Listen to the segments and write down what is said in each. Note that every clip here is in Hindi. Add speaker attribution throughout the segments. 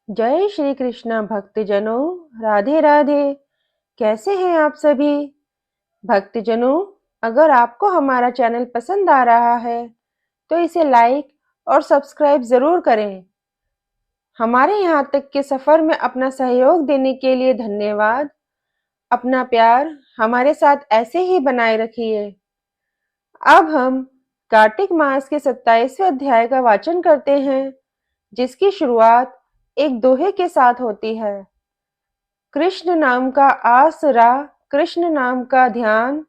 Speaker 1: जय श्री कृष्ण भक्तजनों। राधे राधे। कैसे हैं आप सभी भक्तजनों? अगर आपको हमारा चैनल पसंद आ रहा है तो इसे लाइक और सब्सक्राइब जरूर करें। हमारे यहाँ तक के सफर में अपना सहयोग देने के लिए धन्यवाद। अपना प्यार हमारे साथ ऐसे ही बनाए रखिए। अब हम कार्तिक मास के 27वें अध्याय का वाचन करते हैं, जिसकी शुरुआत एक दोहे के साथ होती है। कृष्ण नाम का आसरा, कृष्ण नाम का ध्यान,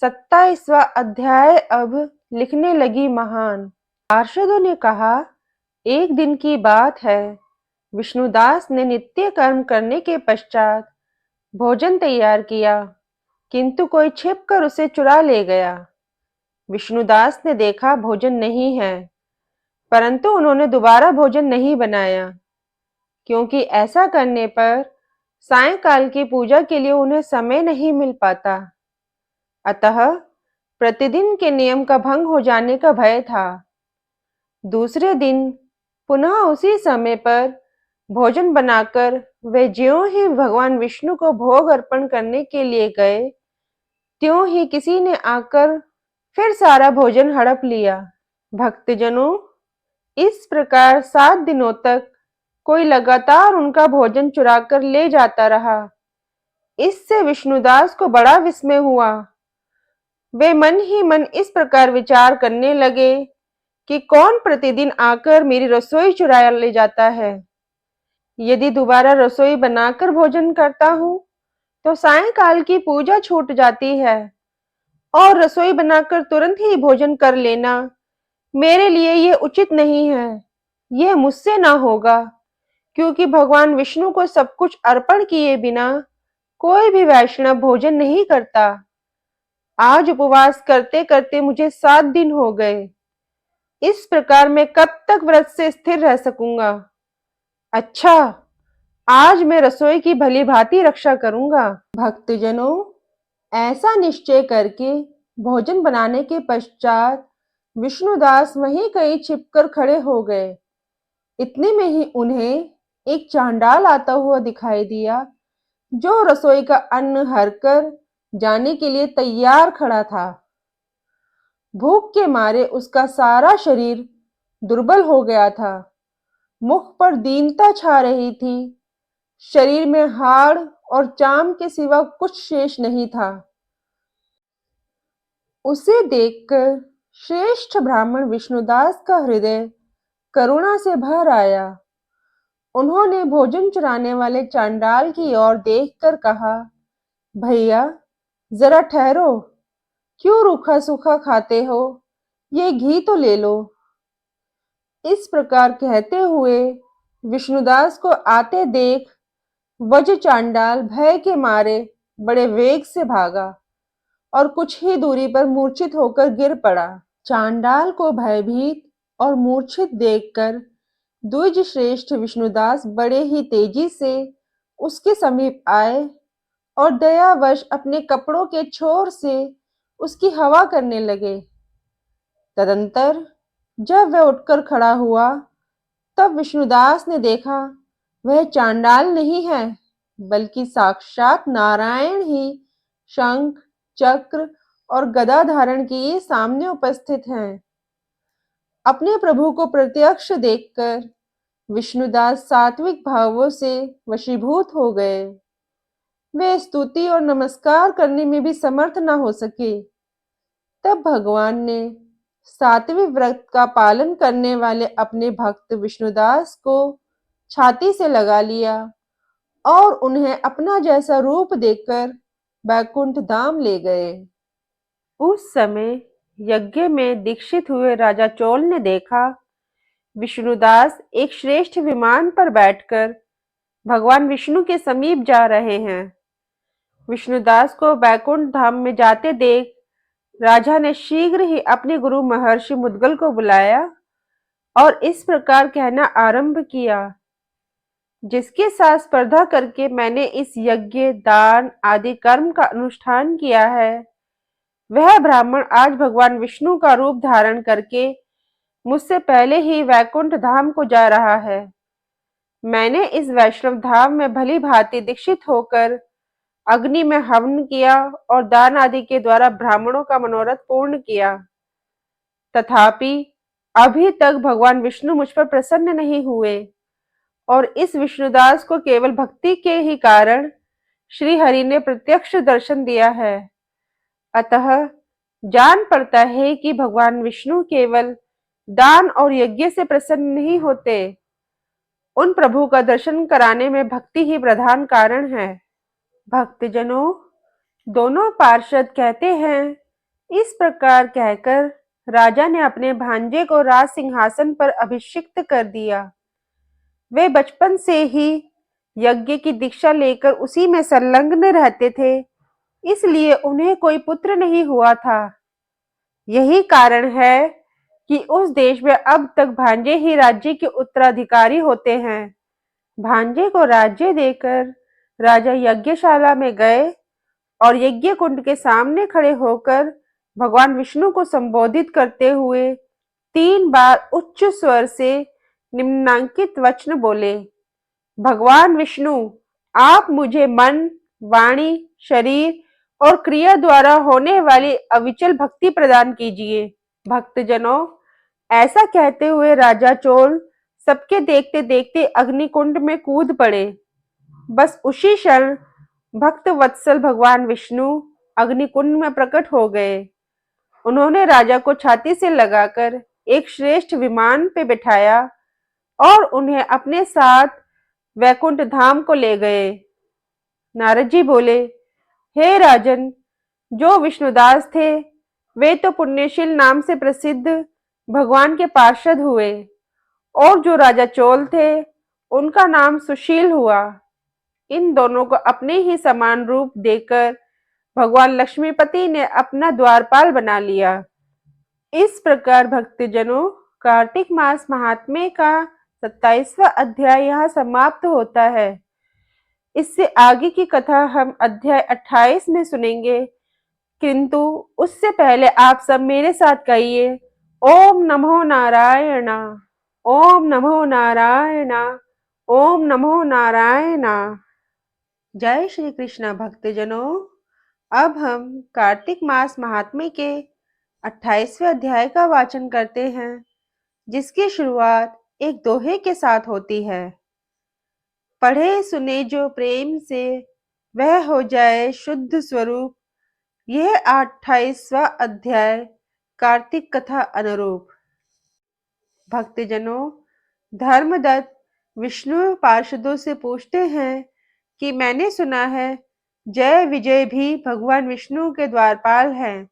Speaker 1: 27वां अध्याय अब लिखने लगी महान। पार्षदों ने कहा, एक दिन की बात है। विष्णुदास ने नित्य कर्म करने के पश्चात भोजन तैयार किया, किंतु कोई छिपकर उसे चुरा ले गया। विष्णुदास ने देखा भोजन नहीं है, परंतु उन्होंने दोबारा भोजन नहीं बनाया, क्योंकि ऐसा करने पर सायंकाल की पूजा के लिए उन्हें समय नहीं मिल पाता। अतः प्रतिदिन के नियम का भंग हो जाने का भय था। दूसरे दिन पुनः उसी समय पर भोजन बनाकर वे ज्यों ही भगवान विष्णु को भोग अर्पण करने के लिए गए, त्यों ही किसी ने आकर फिर सारा भोजन हड़प लिया। भक्तजनों, इस प्रकार 7 दिनों तक कोई लगातार उनका भोजन चुराकर ले जाता रहा। इससे विष्णुदास को बड़ा विस्मय हुआ। वे मन ही मन इस प्रकार विचार करने लगे कि कौन प्रतिदिन आकर मेरी रसोई चुरा ले जाता है। यदि दोबारा रसोई बनाकर भोजन करता हूँ तो सायंकाल की पूजा छूट जाती है, और रसोई बनाकर तुरंत ही भोजन कर लेना मेरे लिए ये उचित नहीं है। यह मुझसे ना होगा, क्योंकि भगवान विष्णु को सब कुछ अर्पण किए बिना कोई भी वैष्णव भोजन नहीं करता। आज उपवास करते करते मुझे 7 दिन हो गए। इस प्रकार मैं कब तक व्रत से स्थिर रह सकूंगा? अच्छा, आज मैं रसोई की भली भांति रक्षा करूंगा। भक्तजनों, ऐसा निश्चय करके भोजन बनाने के पश्चात विष्णुदास वहीं कहीं छिपकर खड़े हो गए। इतने में ही उन्हें एक चांडाल आता हुआ दिखाई दिया, जो रसोई का अन्न हरकर जाने के लिए तैयार खड़ा था। भूख के मारे उसका सारा शरीर दुर्बल हो गया था। मुख पर दीनता छा रही थी। शरीर में हाड़ और चाम के सिवा कुछ शेष नहीं था। उसे देखकर श्रेष्ठ ब्राह्मण विष्णुदास का हृदय करुणा से भर आया। उन्होंने भोजन चुराने वाले चांडाल की ओर देखकर कहा, भैया, जरा ठहरो। क्यों रूखा सूखा खाते हो? ये घी तो ले लो। इस प्रकार कहते हुए विष्णुदास को आते देख वज चांडाल भय के मारे बड़े वेग से भागा और कुछ ही दूरी पर मूर्छित होकर गिर पड़ा। चांडाल को भयभीत और मूर्छित देखकर द्विज श्रेष्ठ विष्णुदास बड़े ही तेजी से उसके समीप आए और दयावश अपने कपड़ों के छोर से उसकी हवा करने लगे। तदंतर जब वह उठकर खड़ा हुआ, तब विष्णुदास ने देखा वह चांडाल नहीं है, बल्कि साक्षात नारायण ही शंख, चक्र और गदा धारण किए सामने उपस्थित हैं। अपने प्रभु को प्रत्यक्ष देखकर विष्णुदास सात्विक भावों से वशीभूत हो गए। वे स्तुति और नमस्कार करने में भी समर्थ न हो सके। तब भगवान ने सातवें व्रत का पालन करने वाले अपने भक्त विष्णुदास को छाती से लगा लिया और उन्हें अपना जैसा रूप देकर बैकुंठ धाम ले गए। उस समय यज्ञ में दीक्षित हुए राजा चोल ने देखा, विष्णुदास एक श्रेष्ठ विमान पर बैठकर भगवान विष्णु के समीप जा रहे हैं। विष्णुदास को बैकुंठ धाम में जाते देख राजा ने शीघ्र ही अपने गुरु महर्षि मुद्गल को बुलाया और इस प्रकार कहना आरंभ किया, जिसके साथ स्पर्धा करके मैंने इस यज्ञ, दान आदि कर्म का अनुष्ठान किया है, वह ब्राह्मण आज भगवान विष्णु का रूप धारण करके मुझसे पहले ही वैकुंठ धाम को जा रहा है। मैंने इस वैष्णव धाम में भली भांति दीक्षित होकर अग्नि में हवन किया और दान आदि के द्वारा ब्राह्मणों का मनोरथ पूर्ण किया। तथापि अभी तक भगवान विष्णु मुझ पर प्रसन्न नहीं हुए और इस विष्णुदास को केवल भक्ति के ही कारण श्री हरि ने प्रत्यक्ष दर्शन दिया है। अतः जान पड़ता है कि भगवान विष्णु केवल दान और यज्ञ से प्रसन्न नहीं होते, उन प्रभु का दर्शन कराने में भक्ति ही प्रधान कारण है। भक्तजनों, दोनों पार्षद कहते हैं। इस प्रकार कहकर राजा ने अपने भांजे को राज सिंहासन पर अभिषिक्त कर दिया। वे बचपन से ही यज्ञ की दीक्षा लेकर उसी में संलग्न रहते थे, इसलिए उन्हें कोई पुत्र नहीं हुआ था। यही कारण है कि उस देश में अब तक भांजे ही राज्य के उत्तराधिकारी होते हैं। भांजे को राज्य देकर राजा यज्ञशाला में गए और यज्ञ कुंड के सामने खड़े होकर भगवान विष्णु को संबोधित करते हुए 3 बार उच्च स्वर से निम्नांकित वचन बोले। भगवान विष्णु, आप मुझे मन, वाणी, शरीर और क्रिया द्वारा होने वाली अविचल भक्ति प्रदान कीजिए। भक्तजनों, ऐसा कहते हुए राजा चोल सबके देखते देखते अग्निकुंड में कूद पड़े। बस उसी क्षण भक्त वत्सल भगवान विष्णु अग्निकुंड में प्रकट हो गए। उन्होंने राजा को छाती से लगाकर एक श्रेष्ठ विमान पे बिठाया और उन्हें अपने साथ वैकुंठ धाम को ले गए। नारद जी बोले, हे राजन, जो विष्णुदास थे वे तो पुण्यशील नाम से प्रसिद्ध भगवान के पार्षद हुए और जो राजा चोल थे उनका नाम सुशील हुआ। इन दोनों को अपने ही समान रूप देकर भगवान लक्ष्मीपति ने अपना द्वारपाल बना लिया। इस प्रकार भक्तजनों, कार्तिक मास महात्म्य का 27वां अध्याय यहाँ समाप्त होता है। इससे आगे की कथा हम अध्याय 28 में सुनेंगे, किंतु उससे पहले आप सब मेरे साथ कहिए, ओम नमो नारायण, ओम नमो नारायण, ओम नमो नारायण। जय श्री कृष्ण। भक्तजनों, अब हम कार्तिक मास महात्म्य के 28वें अध्याय का वाचन करते हैं, जिसकी शुरुआत एक दोहे के साथ होती है। पढ़े सुने जो प्रेम से वह हो जाए शुद्ध स्वरूप। यह 28वां अध्याय कार्तिक कथा अनुरूप। भक्तजनों, धर्मदत्त विष्णु पार्षदों से पूछते हैं कि मैंने सुना है जय विजय भी भगवान विष्णु के द्वारपाल हैं।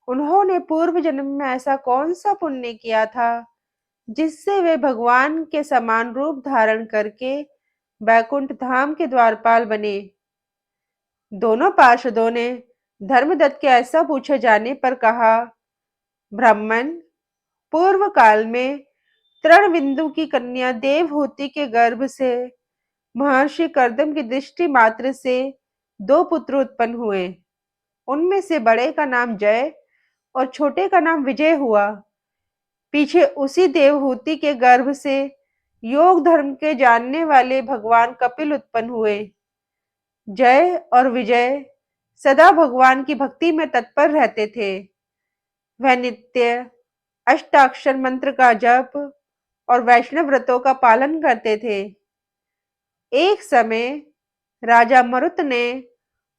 Speaker 1: उन्होंने पूर्व जन्म में ऐसा कौन सा पुण्य किया था जिससे वे भगवान के समान रूप धारण करके बैकुंठ धाम के द्वारपाल बने। दोनों पार्षदों ने धर्मदत्त के ऐसा पूछे जाने पर कहा, ब्राह्मण, पूर्व काल में तृणबिंदु की कन्या देवहूति के गर्भ से महर्षि कर्दम की दृष्टि मात्र से 2 पुत्र उत्पन्न हुए। उनमें से बड़े का नाम जय और छोटे का नाम विजय हुआ। पीछे उसी देवहूति के गर्भ से योग धर्म के जानने वाले भगवान कपिल उत्पन्न हुए। जय और विजय सदा भगवान की भक्ति में तत्पर रहते थे। वह नित्य अष्टाक्षर मंत्र का जप और वैष्णव व्रतों का पालन करते थे। एक समय राजा मरुत ने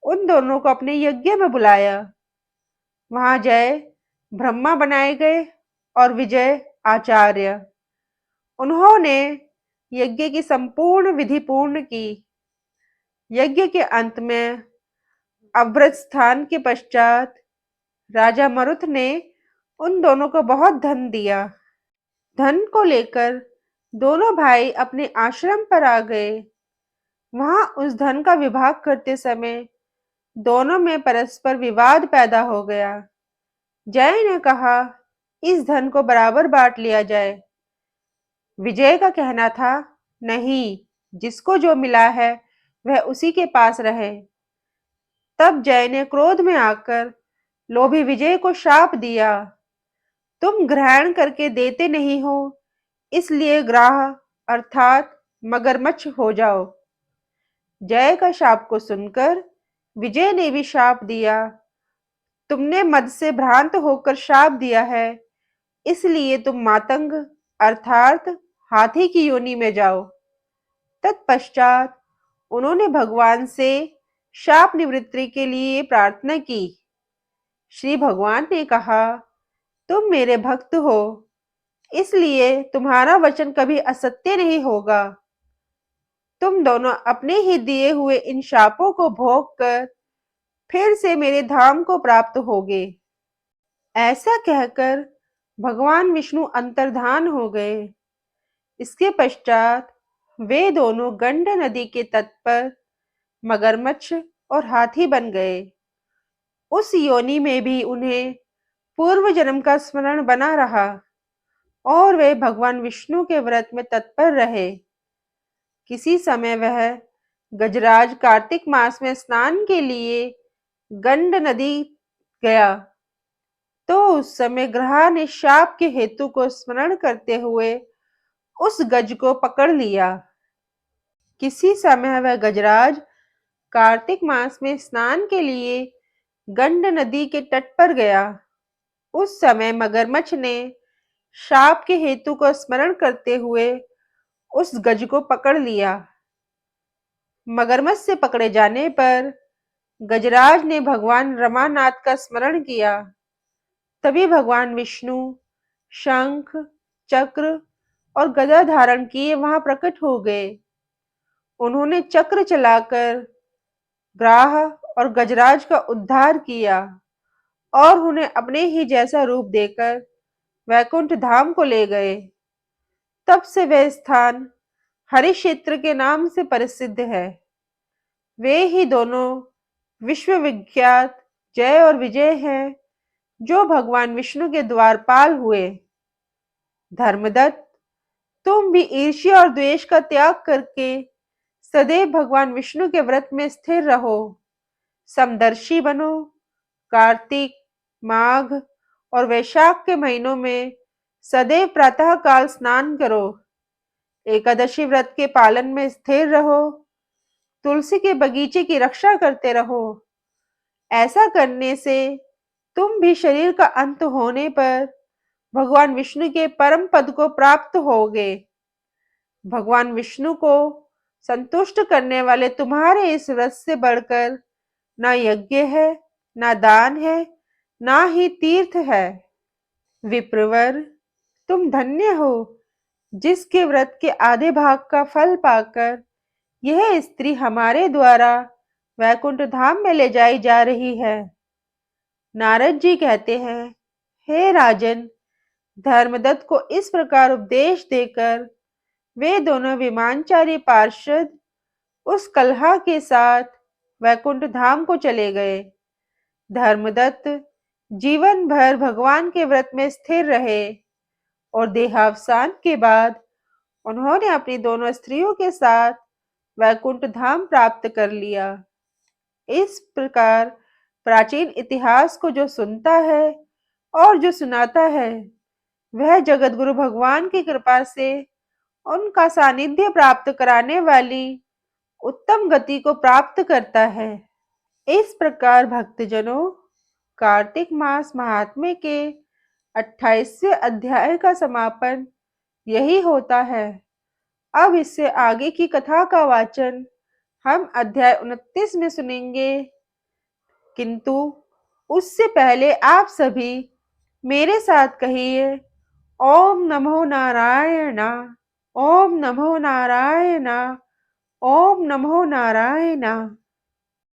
Speaker 1: उन दोनों को अपने यज्ञ में बुलाया। वहां जय ब्रह्मा बनाए गए और विजय आचार्य। उन्होंने यज्ञ की संपूर्ण विधि पूर्ण की। यज्ञ के अंत में अवृत स्थान के पश्चात राजा मरुत ने उन दोनों को बहुत धन दिया। धन को लेकर दोनों भाई अपने आश्रम पर आ गए। वहां उस धन का विभाग करते समय दोनों में परस्पर विवाद पैदा हो गया। जय ने कहा, इस धन को बराबर बांट लिया जाए। विजय का कहना था, नहीं, जिसको जो मिला है वह उसी के पास रहे। तब जय ने क्रोध में आकर लोभी विजय को शाप दिया, तुम ग्रहण करके देते नहीं हो, इसलिए ग्राह अर्थात मगरमच्छ हो जाओ। जय का शाप को सुनकर विजय ने भी शाप दिया। तुमने मद से भ्रांत होकर शाप दिया है, इसलिए तुम मातंग अर्थात हाथी की योनि में जाओ। तत्पश्चात उन्होंने भगवान से शाप निवृत्ति के लिए प्रार्थना की। श्री भगवान ने कहा, तुम मेरे भक्त हो, इसलिए तुम्हारा वचन कभी असत्य नहीं होगा। तुम दोनों अपने ही दिए हुए इन शापों को भोग कर फिर से मेरे धाम को प्राप्त होगे। ऐसा कहकर भगवान विष्णु अंतर्धान हो गए। इसके पश्चात वे दोनों गंड नदी के तट पर मगरमच्छ और हाथी बन गए। उस योनि में भी उन्हें पूर्व जन्म का स्मरण बना रहा और वे भगवान विष्णु के व्रत में तत्पर रहे। किसी समय वह गजराज कार्तिक मास में स्नान के लिए गंड नदी गया, तो उस समय ग्रह ने शाप के हेतु को स्मरण करते हुए उस गज को पकड़ लिया। किसी समय वह गजराज कार्तिक मास में स्नान के लिए गंड नदी के तट पर गया। उस समय मगरमच्छ ने शाप के हेतु को स्मरण करते हुए उस गज को पकड़ लिया। मगरमच्छ से पकड़े जाने पर गजराज ने भगवान रमानाथ का स्मरण किया। तभी भगवान विष्णु शंख, चक्र और गदा धारण किए वहां प्रकट हो गए। उन्होंने चक्र चलाकर ग्राह और गजराज का उद्धार किया और उन्हें अपने ही जैसा रूप देकर वैकुंठ धाम को ले गए। तब से वह स्थान हरि क्षेत्र के नाम से प्रसिद्ध है। वे ही दोनों विश्वविख्यात जय और विजय हैं, जो भगवान विष्णु के द्वारपाल हुए। धर्मदत्त, तुम भी ईर्ष्या और द्वेष का त्याग करके सदैव भगवान विष्णु के व्रत में स्थिर रहो। समदर्शी बनो। कार्तिक, माघ और वैशाख के महीनों में सदैव प्रातः काल स्नान करो। एकादशी व्रत के पालन में स्थिर रहो। तुलसी के बगीचे की रक्षा करते रहो। ऐसा करने से तुम भी शरीर का अंत होने पर भगवान विष्णु के परम पद को प्राप्त होगे। भगवान विष्णु को संतुष्ट करने वाले तुम्हारे इस व्रत से बढ़कर ना यज्ञ है, ना दान है, ना ही तीर्थ है। विप्रवर, तुम धन्य हो, जिसके व्रत के आधे भाग का फल पाकर यह स्त्री हमारे द्वारा वैकुंठ धाम में ले जाई जा रही है। नारद जी कहते हैं, हे राजन, धर्मदत्त को इस प्रकार उपदेश देकर वे दोनों विमानचारी पार्षद उस कलहा के साथ वैकुंठ धाम को चले गए। धर्मदत्त जीवन भर भगवान के व्रत में स्थिर रहे और देहावसान के बाद उन्होंने अपनी दोनों स्त्रियों के साथ वैकुंठ धाम प्राप्त कर लिया। इस प्रकार प्राचीन इतिहास को जो सुनता है और जो सुनाता है, वह जगतगुरु भगवान की कृपा से उनका सानिध्य प्राप्त कराने वाली उत्तम गति को प्राप्त करता है। इस प्रकार भक्तजनों, कार्तिक मास महात्म्य के 28वें अध्याय का समापन यही होता है। अब इससे आगे की कथा का वाचन हम अध्याय 29 में सुनेंगे, किंतु उससे पहले आप सभी मेरे साथ कहिए, ओम नमो नारायण, ओम नमो नारायण, ओम नमो नारायण।